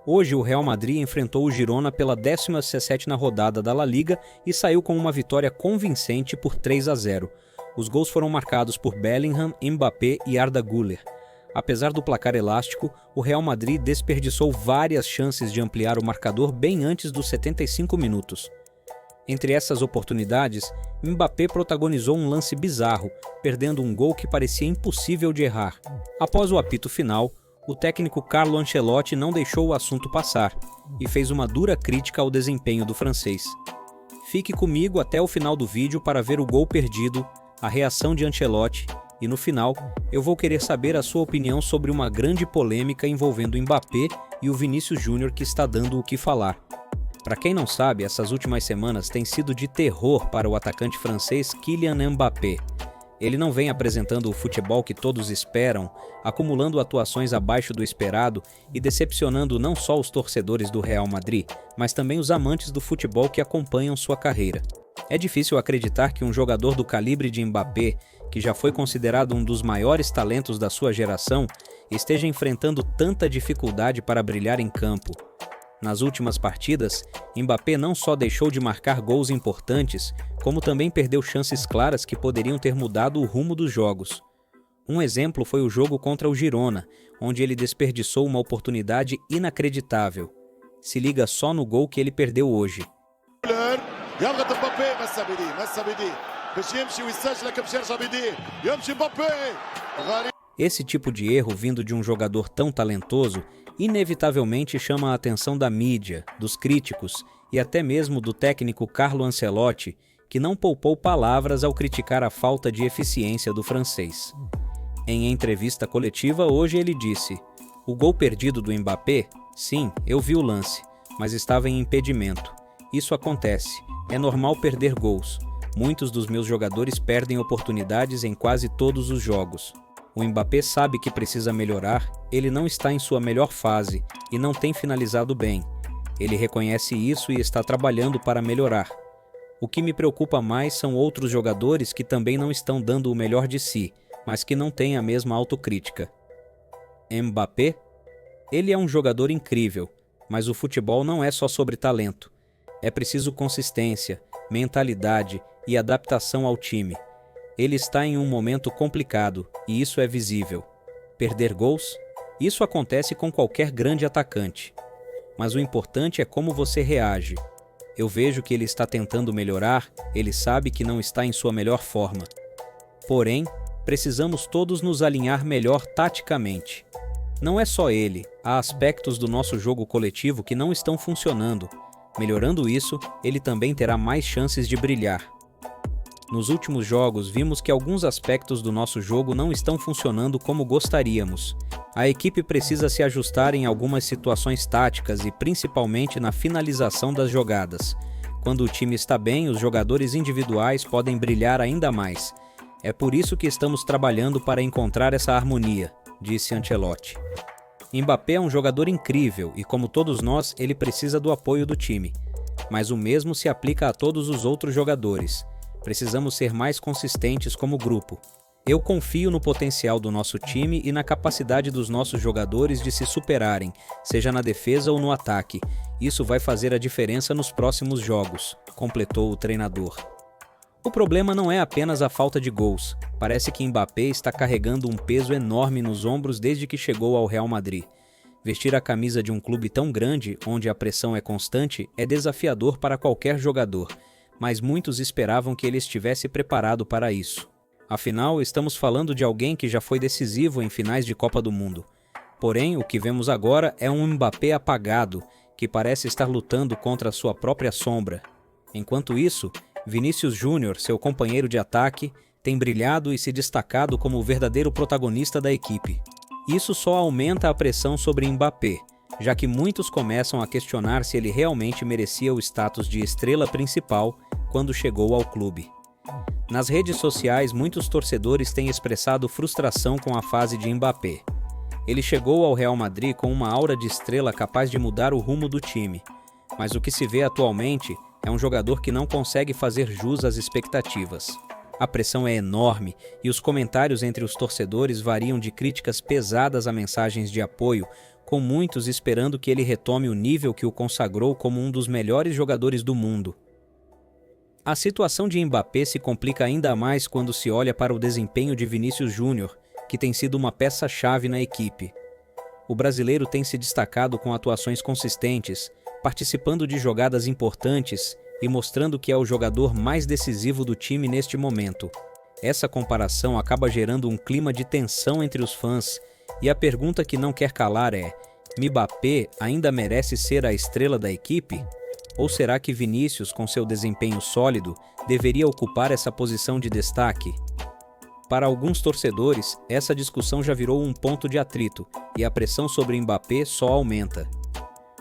Hoje o Real Madrid enfrentou o Girona pela 17ª rodada da La Liga e saiu com uma vitória convincente por 3-0. Os gols foram marcados por Bellingham, Mbappé e Arda Güler. Apesar do placar elástico, o Real Madrid desperdiçou várias chances de ampliar o marcador bem antes dos 75 minutos. Entre essas oportunidades, Mbappé protagonizou um lance bizarro, perdendo um gol que parecia impossível de errar. Após o apito final, o técnico Carlo Ancelotti não deixou o assunto passar e fez uma dura crítica ao desempenho do francês. Fique comigo até o final do vídeo para ver o gol perdido, a reação de Ancelotti e, no final, eu vou querer saber a sua opinião sobre uma grande polêmica envolvendo Mbappé e o Vinícius Júnior, que está dando o que falar. Para quem não sabe, essas últimas semanas têm sido de terror para o atacante francês Kylian Mbappé. Ele não vem apresentando o futebol que todos esperam, acumulando atuações abaixo do esperado e decepcionando não só os torcedores do Real Madrid, mas também os amantes do futebol que acompanham sua carreira. É difícil acreditar que um jogador do calibre de Mbappé, que já foi considerado um dos maiores talentos da sua geração, esteja enfrentando tanta dificuldade para brilhar em campo. Nas últimas partidas, Mbappé não só deixou de marcar gols importantes, como também perdeu chances claras que poderiam ter mudado o rumo dos jogos. Um exemplo foi o jogo contra o Girona, onde ele desperdiçou uma oportunidade inacreditável. Se liga só no gol que ele perdeu hoje. Esse tipo de erro vindo de um jogador tão talentoso inevitavelmente chama a atenção da mídia, dos críticos e até mesmo do técnico Carlo Ancelotti, que não poupou palavras ao criticar a falta de eficiência do francês. Em entrevista coletiva hoje ele disse: "O gol perdido do Mbappé? Sim, eu vi o lance, mas estava em impedimento. Isso acontece, é normal perder gols. Muitos dos meus jogadores perdem oportunidades em quase todos os jogos. O Mbappé sabe que precisa melhorar, ele não está em sua melhor fase e não tem finalizado bem. Ele reconhece isso e está trabalhando para melhorar. O que me preocupa mais são outros jogadores que também não estão dando o melhor de si, mas que não têm a mesma autocrítica." Mbappé? Ele é um jogador incrível, mas o futebol não é só sobre talento. É preciso consistência, mentalidade e adaptação ao time. Ele está em um momento complicado e isso é visível. Perder gols? Isso acontece com qualquer grande atacante. Mas o importante é como você reage. Eu vejo que ele está tentando melhorar, ele sabe que não está em sua melhor forma. Porém, precisamos todos nos alinhar melhor taticamente. Não é só ele, há aspectos do nosso jogo coletivo que não estão funcionando. Melhorando isso, ele também terá mais chances de brilhar. Nos últimos jogos, vimos que alguns aspectos do nosso jogo não estão funcionando como gostaríamos. A equipe precisa se ajustar em algumas situações táticas e principalmente na finalização das jogadas. Quando o time está bem, os jogadores individuais podem brilhar ainda mais. É por isso que estamos trabalhando para encontrar essa harmonia, disse Ancelotti. Mbappé é um jogador incrível e, como todos nós, ele precisa do apoio do time. Mas o mesmo se aplica a todos os outros jogadores. Precisamos ser mais consistentes como grupo. Eu confio no potencial do nosso time e na capacidade dos nossos jogadores de se superarem, seja na defesa ou no ataque. Isso vai fazer a diferença nos próximos jogos, completou o treinador. O problema não é apenas a falta de gols. Parece que Mbappé está carregando um peso enorme nos ombros desde que chegou ao Real Madrid. Vestir a camisa de um clube tão grande, onde a pressão é constante, é desafiador para qualquer jogador. Mas muitos esperavam que ele estivesse preparado para isso. Afinal, estamos falando de alguém que já foi decisivo em finais de Copa do Mundo. Porém, o que vemos agora é um Mbappé apagado, que parece estar lutando contra a sua própria sombra. Enquanto isso, Vinícius Júnior, seu companheiro de ataque, tem brilhado e se destacado como o verdadeiro protagonista da equipe. Isso só aumenta a pressão sobre Mbappé, já que muitos começam a questionar se ele realmente merecia o status de estrela principal quando chegou ao clube. Nas redes sociais, muitos torcedores têm expressado frustração com a fase de Mbappé. Ele chegou ao Real Madrid com uma aura de estrela capaz de mudar o rumo do time, mas o que se vê atualmente é um jogador que não consegue fazer jus às expectativas. A pressão é enorme e os comentários entre os torcedores variam de críticas pesadas a mensagens de apoio, com muitos esperando que ele retome o nível que o consagrou como um dos melhores jogadores do mundo. A situação de Mbappé se complica ainda mais quando se olha para o desempenho de Vinícius Júnior, que tem sido uma peça-chave na equipe. O brasileiro tem se destacado com atuações consistentes, participando de jogadas importantes e mostrando que é o jogador mais decisivo do time neste momento. Essa comparação acaba gerando um clima de tensão entre os fãs, e a pergunta que não quer calar é: Mbappé ainda merece ser a estrela da equipe? Ou será que Vinícius, com seu desempenho sólido, deveria ocupar essa posição de destaque? Para alguns torcedores, essa discussão já virou um ponto de atrito, e a pressão sobre Mbappé só aumenta.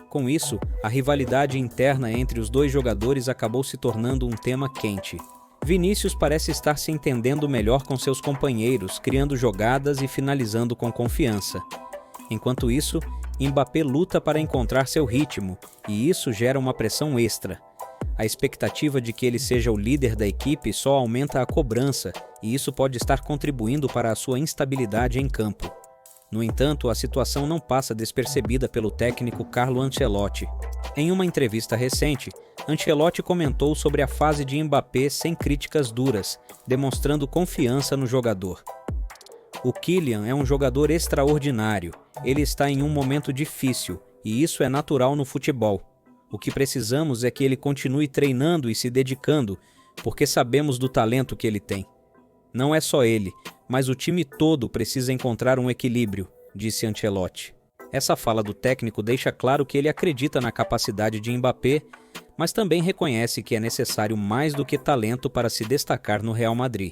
Com isso, a rivalidade interna entre os dois jogadores acabou se tornando um tema quente. Vinícius parece estar se entendendo melhor com seus companheiros, criando jogadas e finalizando com confiança. Enquanto isso, Mbappé luta para encontrar seu ritmo, e isso gera uma pressão extra. A expectativa de que ele seja o líder da equipe só aumenta a cobrança, e isso pode estar contribuindo para a sua instabilidade em campo. No entanto, a situação não passa despercebida pelo técnico Carlo Ancelotti. Em uma entrevista recente, Ancelotti comentou sobre a fase de Mbappé sem críticas duras, demonstrando confiança no jogador. O Kylian é um jogador extraordinário, ele está em um momento difícil, e isso é natural no futebol. O que precisamos é que ele continue treinando e se dedicando, porque sabemos do talento que ele tem. Não é só ele, mas o time todo precisa encontrar um equilíbrio, disse Ancelotti. Essa fala do técnico deixa claro que ele acredita na capacidade de Mbappé, mas também reconhece que é necessário mais do que talento para se destacar no Real Madrid.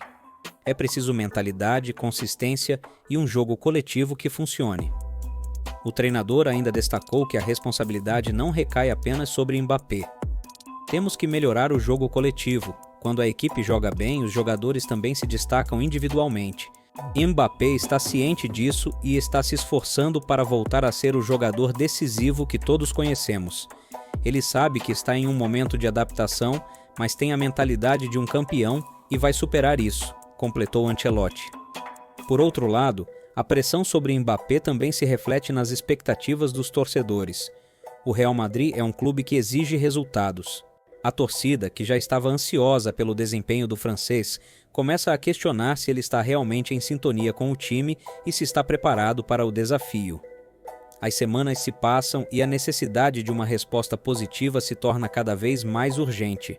É preciso mentalidade, consistência e um jogo coletivo que funcione. O treinador ainda destacou que a responsabilidade não recai apenas sobre Mbappé. Temos que melhorar o jogo coletivo. Quando a equipe joga bem, os jogadores também se destacam individualmente. Mbappé está ciente disso e está se esforçando para voltar a ser o jogador decisivo que todos conhecemos. Ele sabe que está em um momento de adaptação, mas tem a mentalidade de um campeão e vai superar isso, completou Ancelotti. Por outro lado, a pressão sobre Mbappé também se reflete nas expectativas dos torcedores. O Real Madrid é um clube que exige resultados. A torcida, que já estava ansiosa pelo desempenho do francês, começa a questionar se ele está realmente em sintonia com o time e se está preparado para o desafio. As semanas se passam e a necessidade de uma resposta positiva se torna cada vez mais urgente.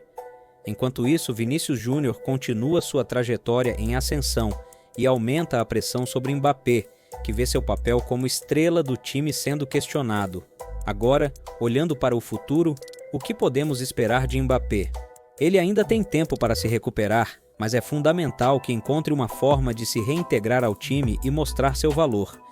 Enquanto isso, Vinícius Júnior continua sua trajetória em ascensão e aumenta a pressão sobre Mbappé, que vê seu papel como estrela do time sendo questionado. Agora, olhando para o futuro, o que podemos esperar de Mbappé? Ele ainda tem tempo para se recuperar, mas é fundamental que encontre uma forma de se reintegrar ao time e mostrar seu valor.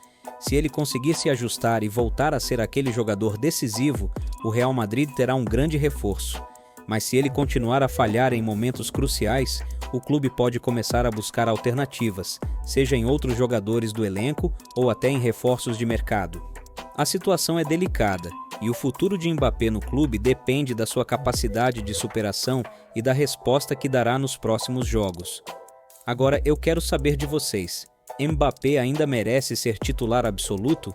Se ele conseguir se ajustar e voltar a ser aquele jogador decisivo, o Real Madrid terá um grande reforço. Mas se ele continuar a falhar em momentos cruciais, o clube pode começar a buscar alternativas, seja em outros jogadores do elenco ou até em reforços de mercado. A situação é delicada, e o futuro de Mbappé no clube depende da sua capacidade de superação e da resposta que dará nos próximos jogos. Agora eu quero saber de vocês, Mbappé ainda merece ser titular absoluto?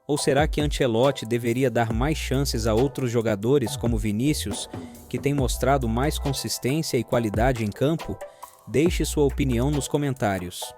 Ou será que Ancelotti deveria dar mais chances a outros jogadores como Vinícius, que tem mostrado mais consistência e qualidade em campo? Deixe sua opinião nos comentários.